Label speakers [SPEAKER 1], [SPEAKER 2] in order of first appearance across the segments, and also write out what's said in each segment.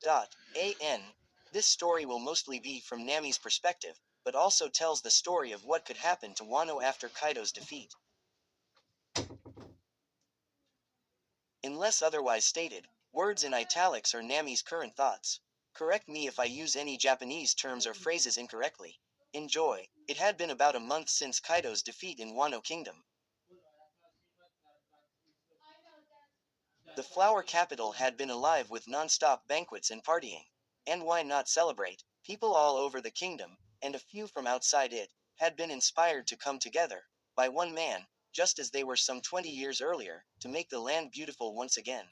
[SPEAKER 1] An. This story will mostly be from Nami's perspective, but also tells the story of what could happen to Wano after Kaido's defeat. Unless otherwise stated, words in italics are Nami's current thoughts. Correct me if I use any Japanese terms or phrases incorrectly. Enjoy. It had been about a month since Kaido's defeat in Wano Kingdom. The flower capital had been alive with non-stop banquets and partying. And why not celebrate? People all over the kingdom, and a few from outside it, had been inspired to come together, by one man, just as they were some 20 years earlier, to make the land beautiful once again.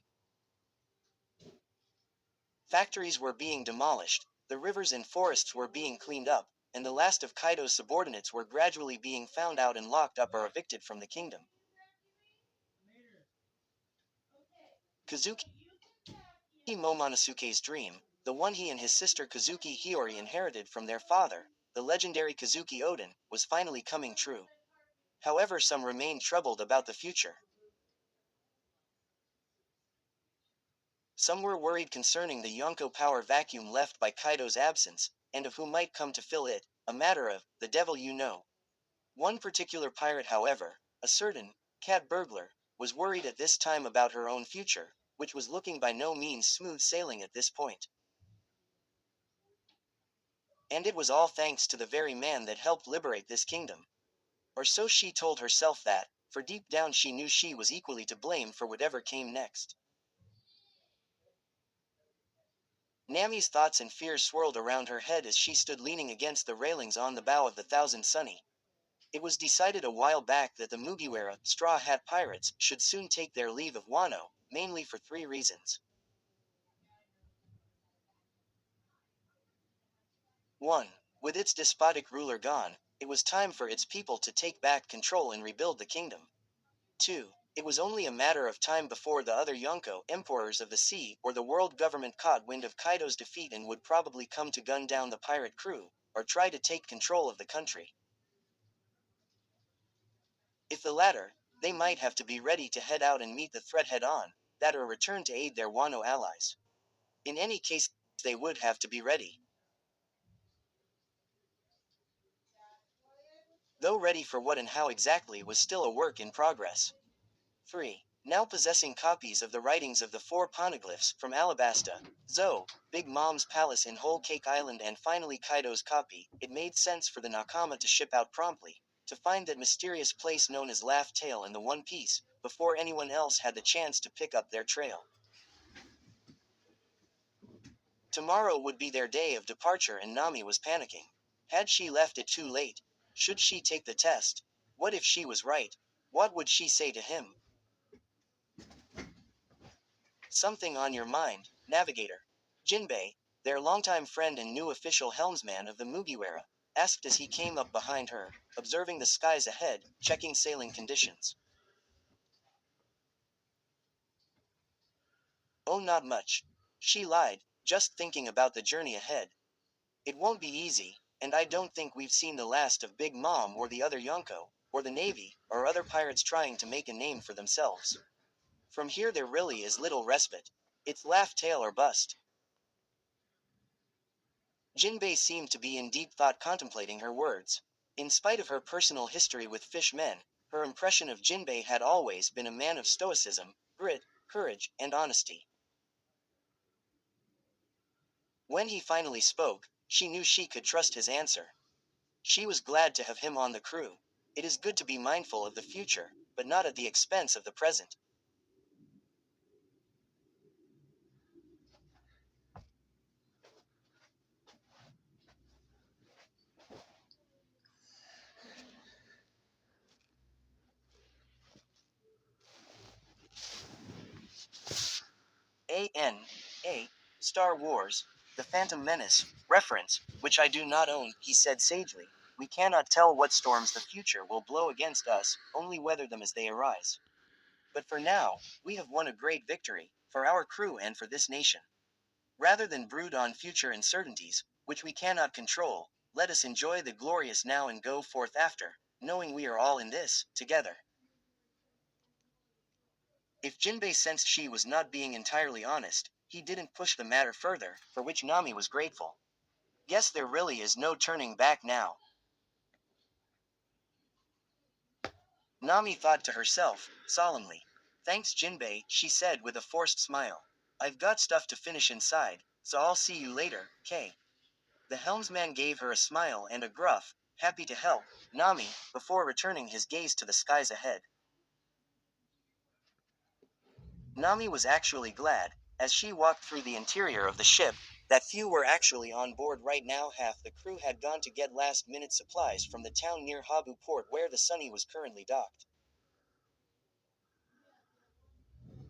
[SPEAKER 1] Factories were being demolished, the rivers and forests were being cleaned up, and the last of Kaido's subordinates were gradually being found out and locked up or evicted from the kingdom. Kazuki Momonosuke's dream, the one he and his sister Kazuki Hiyori inherited from their father, the legendary Kazuki Oden, was finally coming true. However, some remained troubled about the future. Some were worried concerning the Yonko power vacuum left by Kaido's absence, and of who might come to fill it, a matter of, the devil you know. One particular pirate, however, a certain cat burglar, was worried at this time about her own future, which was looking by no means smooth sailing at this point. And it was all thanks to the very man that helped liberate this kingdom. Or so she told herself that, for deep down she knew she was equally to blame for whatever came next. Nami's thoughts and fears swirled around her head as she stood leaning against the railings on the bow of the Thousand Sunny. It was decided a while back that the Mugiwara, Straw Hat Pirates, should soon take their leave of Wano, mainly for three reasons. 1. With its despotic ruler gone, it was time for its people to take back control and rebuild the kingdom. 2. It was only a matter of time before the other Yonko, Emperors of the Sea, or the world government caught wind of Kaido's defeat and would probably come to gun down the pirate crew, or try to take control of the country. If the latter, they might have to be ready to head out and meet the threat head on, that or return to aid their Wano allies. In any case, they would have to be ready. Though ready for what and how exactly was still a work in progress. 3. Now possessing copies of the writings of the four poneglyphs from Alabasta, Zo, Big Mom's palace in Whole Cake Island, and finally Kaido's copy, it made sense for the Nakama to ship out promptly, to find that mysterious place known as Laugh Tale in the One Piece, before anyone else had the chance to pick up their trail. Tomorrow would be their day of departure and Nami was panicking. Had she left it too late? Should she take the test? What if she was right? What would she say to him? Something on your mind, Navigator? Jinbei, their longtime friend and new official helmsman of the Mugiwara, asked as he came up behind her, observing the skies ahead, checking sailing conditions. Oh, not much. She lied, just thinking about the journey ahead. It won't be easy, and I don't think we've seen the last of Big Mom or the other Yonko, or the Navy, or other pirates trying to make a name for themselves. From here there really is little respite. It's laugh tail or bust. Jinbei seemed to be in deep thought contemplating her words. In spite of her personal history with fish men, her impression of Jinbei had always been a man of stoicism, grit, courage, and honesty. When he finally spoke, she knew she could trust his answer. She was glad to have him on the crew. It is good to be mindful of the future, but not at the expense of the present. A. Star Wars, The Phantom Menace, reference, which I do not own, he said sagely. We cannot tell what storms the future will blow against us, only weather them as they arise. But for now, we have won a great victory, for our crew and for this nation. Rather than brood on future uncertainties, which we cannot control, let us enjoy the glorious now and go forth after, knowing we are all in this, together. If Jinbei sensed she was not being entirely honest, he didn't push the matter further, for which Nami was grateful. Guess there really is no turning back now. Nami thought to herself, solemnly. Thanks Jinbei, she said with a forced smile. I've got stuff to finish inside, so I'll see you later, K. The helmsman gave her a smile and a gruff, happy to help, Nami, before returning his gaze to the skies ahead. Nami was actually glad, as she walked through the interior of the ship, that few were actually on board right now. Half the crew had gone to get last-minute supplies from the town near Habu port where the Sunny was currently docked.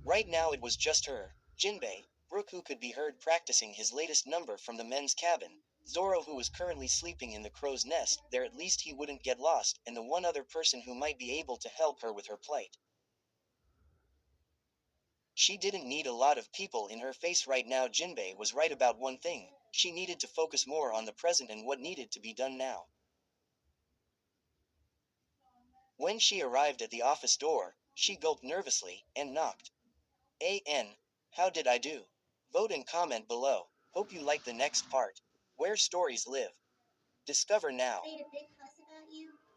[SPEAKER 1] Right now it was just her, Jinbei, Brook who could be heard practicing his latest number from the men's cabin, Zoro who was currently sleeping in the crow's nest, there at least he wouldn't get lost, and the one other person who might be able to help her with her plight. She didn't need a lot of people in her face right now. Jinbei was right about one thing, she needed to focus more on the present and what needed to be done now. When she arrived at the office door, she gulped nervously, and knocked. How did I do? Vote and comment below. Hope you like the next part. Where stories live. Discover now.